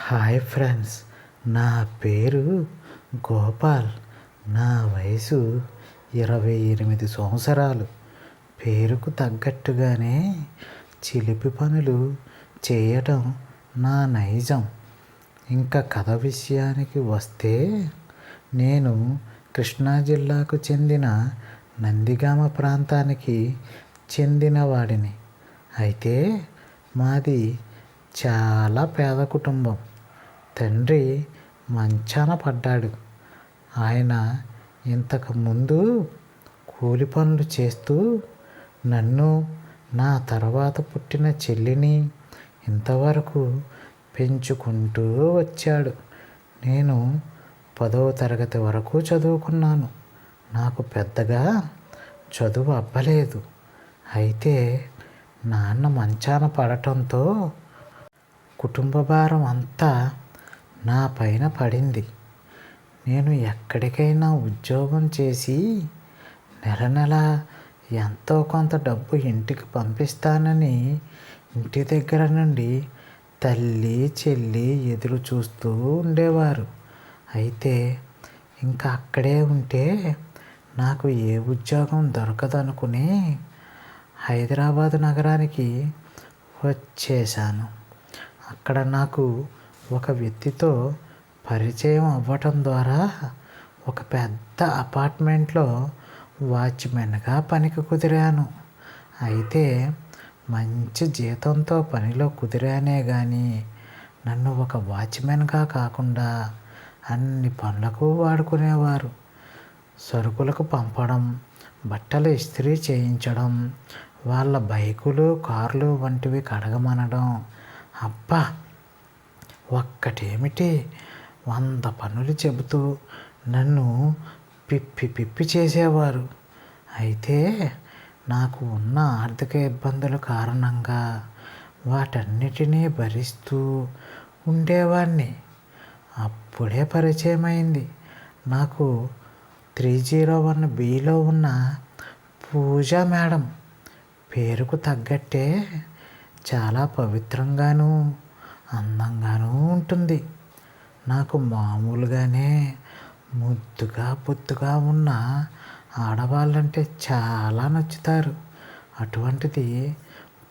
Hi friends, నా పేరు గోపాల్. నా వయసు 28 సంవత్సరాలు. పేరుకు తగ్గట్టుగానే చిలిపి పనులు చేయటం నా నైజం. ఇంకా కథ విషయానికి వస్తే, నేను కృష్ణా జిల్లాకు చెందిన నందిగామ ప్రాంతానికి చెందినవాడిని. అయితే మాది చాలా పేద కుటుంబం. తండ్రి మంచాన పడ్డాడు. ఆయన ఇంతకుముందు కూలి పనులు చేస్తూ నన్ను, నా తర్వాత పుట్టిన చెల్లిని ఇంతవరకు పెంచుకుంటూ వచ్చాడు. నేను 10వ తరగతి వరకు చదువుకున్నాను. నాకు పెద్దగా చదువు అవ్వలేదు. అయితే నాన్న మంచాన పడటంతో కుటుంబ భారం అంతా నా పైన పడింది. నేను ఎక్కడికైనా ఉద్యోగం చేసి నెల నెల ఎంతో కొంత డబ్బు ఇంటికి పంపిస్తానని ఇంటి దగ్గర నుండి తల్లి చెల్లి ఎదురు చూస్తూ ఉండేవారు. అయితే ఇంకా అక్కడే ఉంటే నాకు ఏ ఉద్యోగం దొరకదనుకుని హైదరాబాద్ నగరానికి వచ్చేసాను. అక్కడ నాకు ఒక వ్యక్తితో పరిచయం అవ్వటం ద్వారా ఒక పెద్ద అపార్ట్మెంట్లో వాచ్మెన్గా పనికి కుదిరాను. అయితే మంచి జీతంతో పనిలో కుదిరానే కానీ నన్ను ఒక వాచ్మెన్గా కాకుండా అన్ని పనులకు వాడుకునేవారు. సరుకులకు పంపడం, బట్టలు ఇస్త్రీ చేయించడం, వాళ్ళ బైకులు కార్లు వంటివి కడగమనడం. అబ్బా, ఒక్కటేమిటి 100 పనులు చెబుతూ నన్ను పిప్పి చేసేవారు. అయితే నాకు ఉన్న ఆర్థిక ఇబ్బందుల కారణంగా వాటన్నిటినీ భరిస్తూ ఉండేవాడిని. అప్పుడే పరిచయమైంది నాకు 301Bలో ఉన్న పూజా మేడం. పేరుకు తగ్గట్టే చాలా పవిత్రంగాను అందంగానూ ఉంటుంది. నాకు మామూలుగానే ముద్దుగా బొద్దుగా ఉన్న ఆడవాళ్ళంటే చాలా నచ్చుతారు. అటువంటిది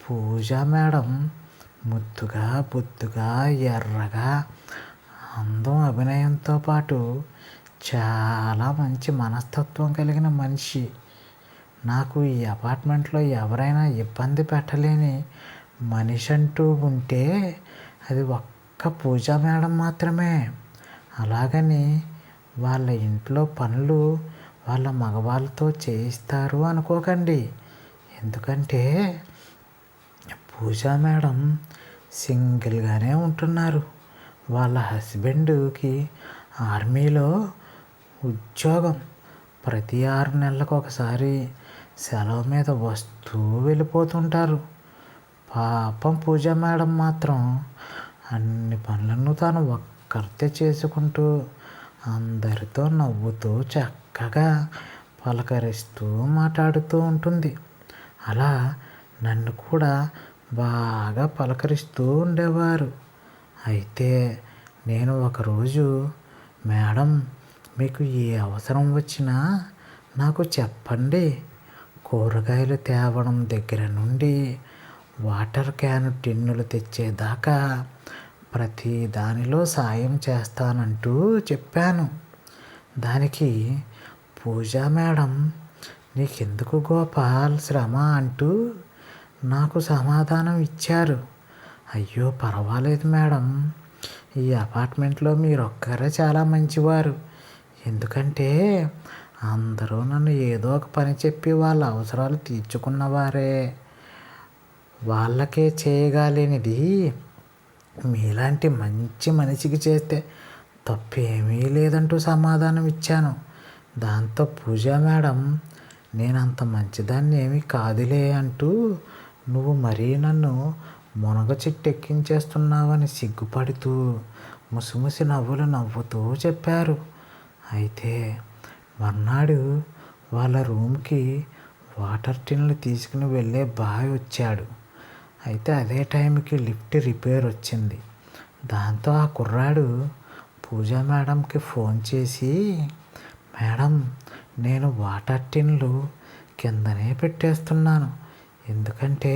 పూజా మేడం ముద్దుగా బొద్దుగా ఎర్రగా, అందం అభినయంతో పాటు చాలా మంచి మనస్తత్వం కలిగిన మనిషి. నాకు ఈ అపార్ట్మెంట్లో ఎవరైనా ఇబ్బంది పెట్టలేని మనిషి అంటూ ఉంటే అది ఒక్క పూజా మేడం మాత్రమే. అలాగని వాళ్ళ ఇంట్లో పనులు వాళ్ళ మగవాళ్ళతో చేయిస్తారు అనుకోకండి. ఎందుకంటే పూజా మేడం సింగిల్గానే ఉంటున్నారు. వాళ్ళ హస్బెండ్కి ఆర్మీలో ఉద్యోగం. ప్రతి 6 నెలలకు ఒకసారి సెలవు మీద వస్తూ వెళ్ళిపోతుంటారు. పాపం పూజా మేడం మాత్రం అన్ని పనులను తాను ఒక్కరితే చేసుకుంటూ అందరితో నవ్వుతూ చక్కగా పలకరిస్తూ మాట్లాడుతూ ఉంటుంది. అలా నన్ను కూడా బాగా పలకరిస్తూ ఉండేవారు. అయితే నేను ఒకరోజు, మేడం, మీకు ఏ అవసరం వచ్చినా నాకు చెప్పండి. కూరగాయలు తేవడం దగ్గర నుండి వాటర్ క్యాన్ టిన్నులు తెచ్చేదాకా ప్రతి దానిలో సాయం చేస్తానంటూ చెప్పాను. దానికి పూజా మేడం, నీకెందుకు గోపాల్ శ్రమ అంటూ నాకు సమాధానం ఇచ్చారు. అయ్యో పర్వాలేదు మేడం, ఈ అపార్ట్మెంట్లో మీరొక్కరే చాలా మంచివారు. ఎందుకంటే అందరూ నన్ను ఏదో ఒక పని చెప్పి వాళ్ళ అవసరాలు తీర్చుకున్నవారే. వాళ్ళకే చేయగలిగినది మీలాంటి మంచి మనిషికి చేస్తే తప్పేమీ లేదంటూ సమాధానం ఇచ్చాను. దాంతో పూజా మేడం, నేనంత మంచిదాన్ని ఏమీ కాదులే అంటూ నువ్వు మరీ నన్ను మునగ చెట్టు ఎక్కించేస్తున్నావని సిగ్గుపడుతూ ముసిముసి నవ్వులు నవ్వుతూ చెప్పారు. అయితే మర్నాడు వాళ్ళ రూమ్కి వాటర్ టిన్లు తీసుకుని వెళ్ళే బాయ్ వచ్చాడు. అయితే అదే టైంకి లిఫ్ట్ రిపేర్ వచ్చింది. దాంతో ఆ కుర్రాడు పూజా మేడంకి ఫోన్ చేసి, మేడం, నేను వాటర్ టిన్లు కిందనే పెట్టేస్తున్నాను, ఎందుకంటే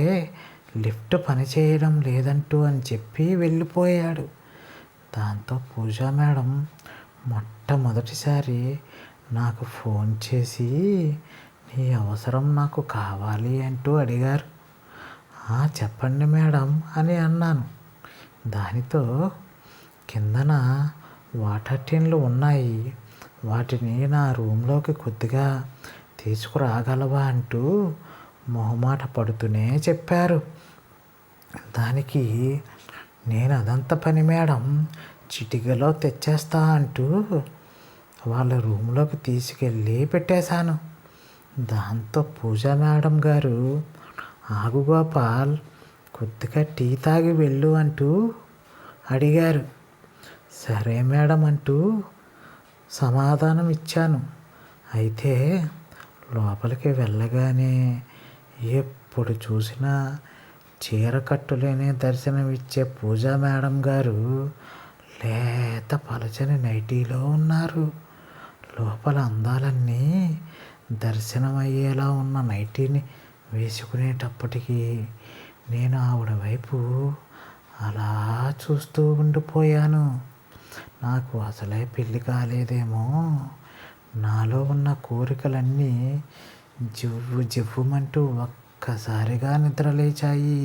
లిఫ్ట్ పనిచేయడం లేదంటూ అని చెప్పి వెళ్ళిపోయాడు. దాంతో పూజా మేడం మొట్టమొదటిసారి నాకు ఫోన్ చేసి, నీ అవసరం నాకు కావాలి అంటూ అడిగారు. చెప్పండి మేడం అని అన్నాను. దానితో, కిందన వాటర్ టిన్లు ఉన్నాయి, వాటిని నా రూమ్లోకి కొద్దిగా తీసుకురాగలవా అంటూ మొహమాట పడుతూనే చెప్పారు. దానికి నేను అదంత పని మేడం, చిటికలో తెచ్చేస్తా అంటూ వాళ్ళ రూమ్లోకి తీసుకెళ్ళి పెట్టేశాను. దాంతో పూజా మేడం గారు, ఆగు గోపాల్, కొద్దిగా టీ తాగి వెళ్ళు అంటూ అడిగారు. సరే మేడం అంటూ సమాధానం ఇచ్చాను. అయితే లోపలికి వెళ్ళగానే ఎప్పుడు చూసినా చీర కట్టులేని దర్శనమిచ్చే పూజా మేడం గారు లేత పలచని నైటీలో ఉన్నారు. లోపల అందాలన్నీ దర్శనమయ్యేలా ఉన్న నైటీని వేసుకునేటప్పటికీ నేను ఆవిడ వైపు అలా చూస్తూ ఉండిపోయాను. నాకు అసలే పెళ్ళి కాలేదేమో, నాలో ఉన్న కోరికలన్నీ జివ్వు జివ్వుమంటూ ఒక్కసారిగా నిద్రలేచాయి.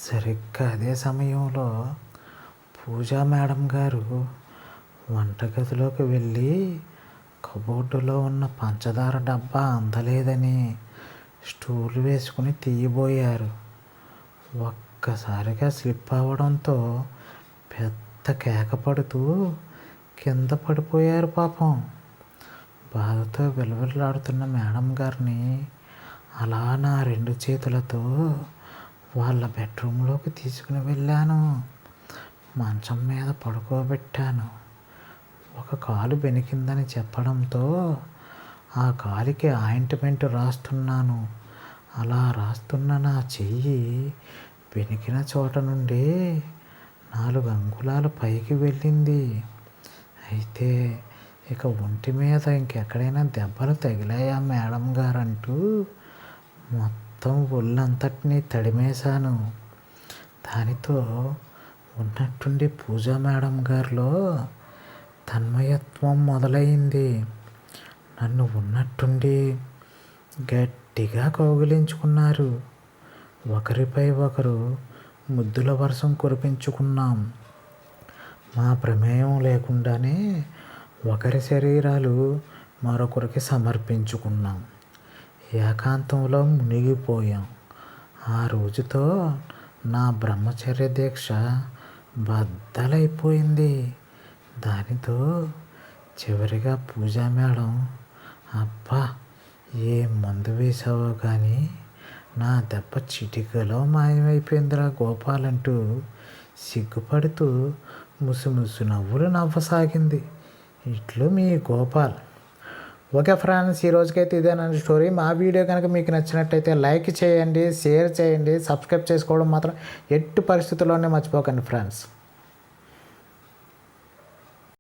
సరిగ్గా అదే సమయంలో పూజా మేడం గారు వంటగదిలోకి వెళ్ళి కబోర్డులో ఉన్న పంచదార డబ్బా అందలేదని స్టూల్ వేసుకుని తీయబోయారు. ఒక్కసారిగా స్లిప్ అవ్వడంతో పెద్ద కేక పడుతూ కింద పడిపోయారు పాపం. బాధతో విలవిల్లాడుతున్న మేడం గారిని అలా నా 2 చేతులతో వాళ్ళ బెడ్రూమ్లోకి తీసుకుని వెళ్ళాను. మంచం మీద పడుకోబెట్టాను. ఒక కాలు బెనికిందని చెప్పడంతో ఆ కాలికి ఆయింట్మెంట్ రాస్తున్నాను. అలా రాస్తున్న నా చెయ్యి బెనికిన చోట నుండి 4 అంగుళాలు పైకి వెళ్ళింది. అయితే ఇక ఒంటి మీద ఇంకెక్కడైనా దెబ్బలు తగిలాయా మేడం గారంటూ మొత్తం ఒళ్ళంతటినీ తడిమేశాను. దానితో ఉన్నట్టుండి పూజా మేడం గారిలో తన్మయత్వం మొదలైంది. నన్ను ఉన్నట్టుండి గట్టిగా కౌగిలించుకున్నారు. ఒకరిపై ఒకరు ముద్దుల వర్షం కురిపించుకున్నాం. మా ప్రమేయం లేకుండానే ఒకరి శరీరాలు మరొకరికి సమర్పించుకున్నాం. ఏకాంతంలో మునిగిపోయాం. ఆ రోజుతో నా బ్రహ్మచర్య దీక్ష బద్దలైపోయింది. దానితో చివరిగా పూజా మేడం, అబ్బా, ఏ మందు వేసావో కానీ నా దెబ్బ చిటికలో మాయమైపోయిందిరా గోపాల్ అంటూ సిగ్గుపడుతూ ముసుముసు నవ్వులు నవ్వసాగింది. ఇట్లు మీ గోపాల్. ఓకే ఫ్రెండ్స్, ఈ రోజుకైతే ఇదేనండి స్టోరీ. మా వీడియో కనుక మీకు నచ్చినట్టయితే లైక్ చేయండి, షేర్ చేయండి, సబ్స్క్రైబ్ చేసుకోవడం మాత్రం ఎట్టి పరిస్థితుల్లోనే మర్చిపోకండి ఫ్రెండ్స్.